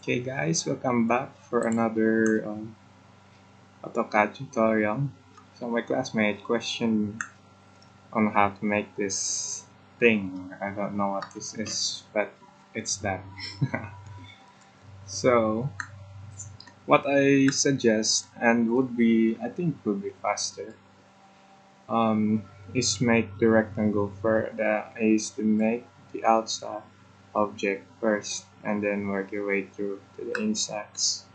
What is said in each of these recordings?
Okay guys, welcome back for another AutoCAD tutorial. So my classmate questioned on how to make this thing. I don't know what this is, but it's that. So what I suggest and I think would be faster, is make the rectangle is to make the outside object first and then work your way through to the insects.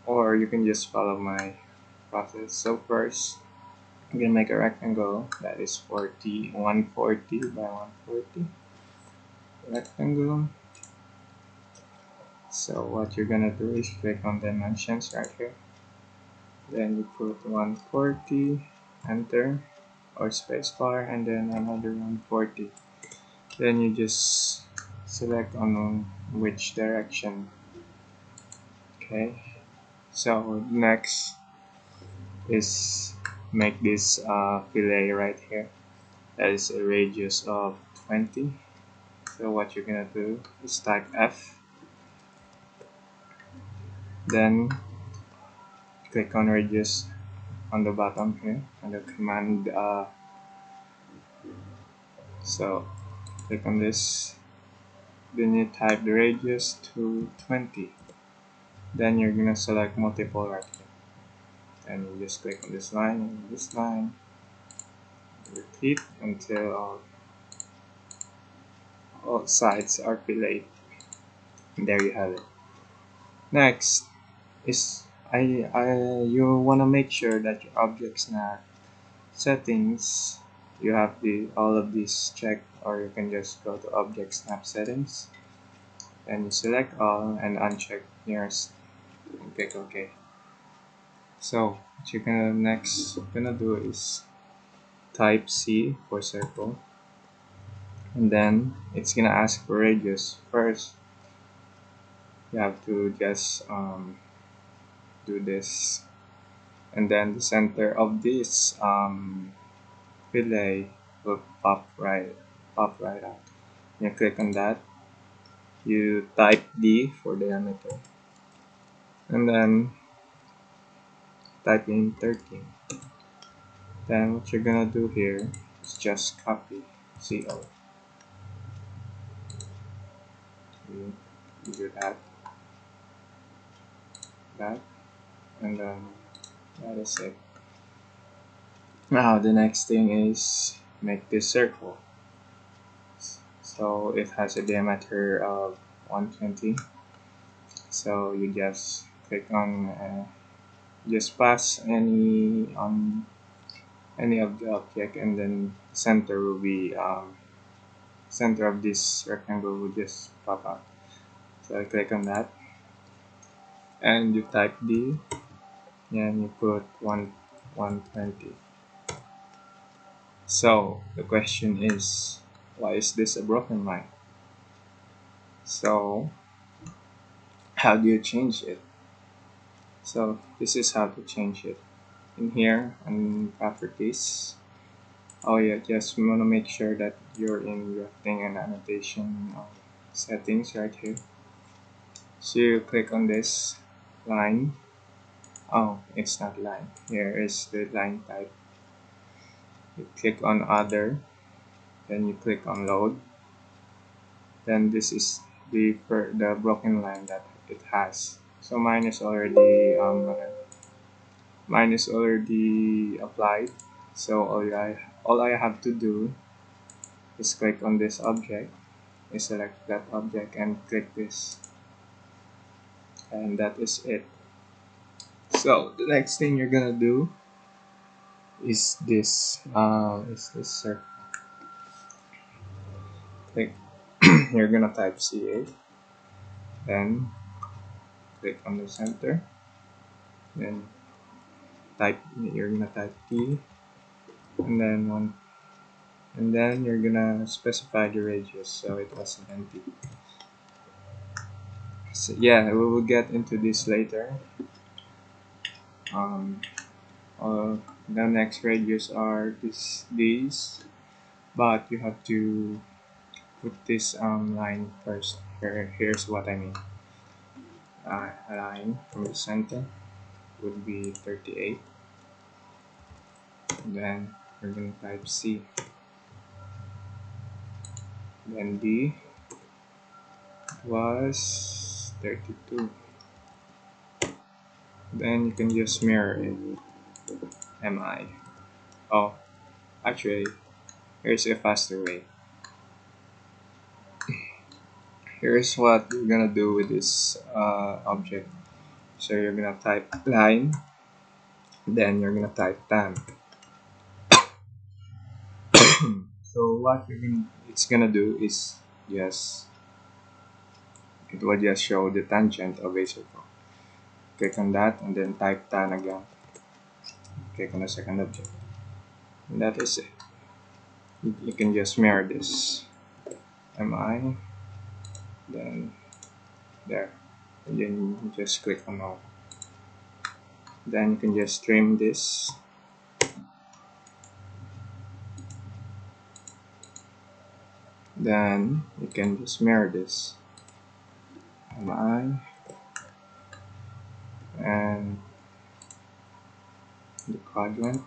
Or you can just follow my process. So first, I'm gonna make a rectangle that is 140 by 140 rectangle. So what you're gonna do is click on dimensions right here. Then you put 140, enter, or spacebar, and then another 140. Then you just select on which direction. Okay. So next is make this fillet right here. That is a radius of 20. So what you're gonna do is type F, then click on radius on the bottom here on the command. So click on this, then you type the radius to 20. Then you're gonna select multiple right here. Then you just click on this line and this line. Repeat until all sides are filleted. And there you have it. Next is you want to make sure that your object snap settings, you have all of these checked, or you can just go to object snap settings and you select all and uncheck nearest and click OK. So what you're gonna do is type C for circle, and then it's gonna ask for radius. First you have to just do this, and then the center of this fillet will pop right out. You click on that, you type D for diameter, and then type in 13. Then what you're gonna do here is just copy CO. You do that, and then that is it. Now the next thing is make this circle. So it has a diameter of 120. So you just click on, just pass any of the object, and then center will be center of this rectangle will just pop out. So I click on that, and you type D, and you put 120. So the question is, why is this a broken line? So how do you change it? So this is how to change it. In here, on properties, oh yeah, just want to make sure that you're in drafting and annotation settings right here. So you click on this line. Oh, it's not line. Here is the line type. You click on other, then you click on load. Then this is the broken line that it has. So mine is already applied. So all I have to do is click on this object, I select that object and click this, and that is it. So the next thing you're gonna do is this circle. Click. You're gonna type C8, then click on the center, then you're gonna type T, and then you're gonna specify the radius, so it was 90. So yeah, we will get into this later. The next radius are these, but you have to put this line first. Here's what I mean. line from the center would be 38. Then we're going to type C. Then D was 32. Then you can just mirror it. MI. Oh, actually, here's a faster way. Here's what you're gonna do with this object. So you're gonna type line, then you're gonna type tan. So what it's gonna do is just it will just show the tangent of a circle. Click on that and then type tan again. Click on the second object. And that is it. You can just mirror this. MI, then there. And then you just click on all. Then you can just trim this. Then you can just mirror this. MI and the quadrant.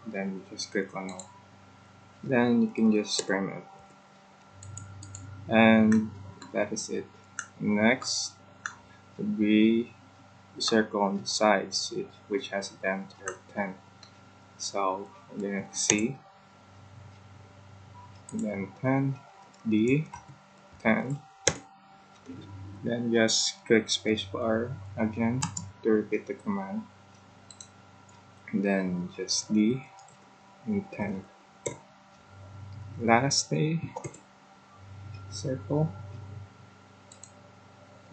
Then you just click on all. Then you can just trim it. And that is it. Next would be the circle on the sides, which has a diameter of 10. So we're gonna C, then 10, D, 10. Then just click spacebar again to repeat the command. And then just D and 10. Lastly, circle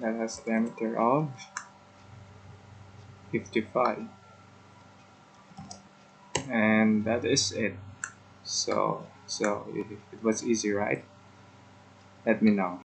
that has diameter of 55. And that is it. So if it was easy, right? Let me know.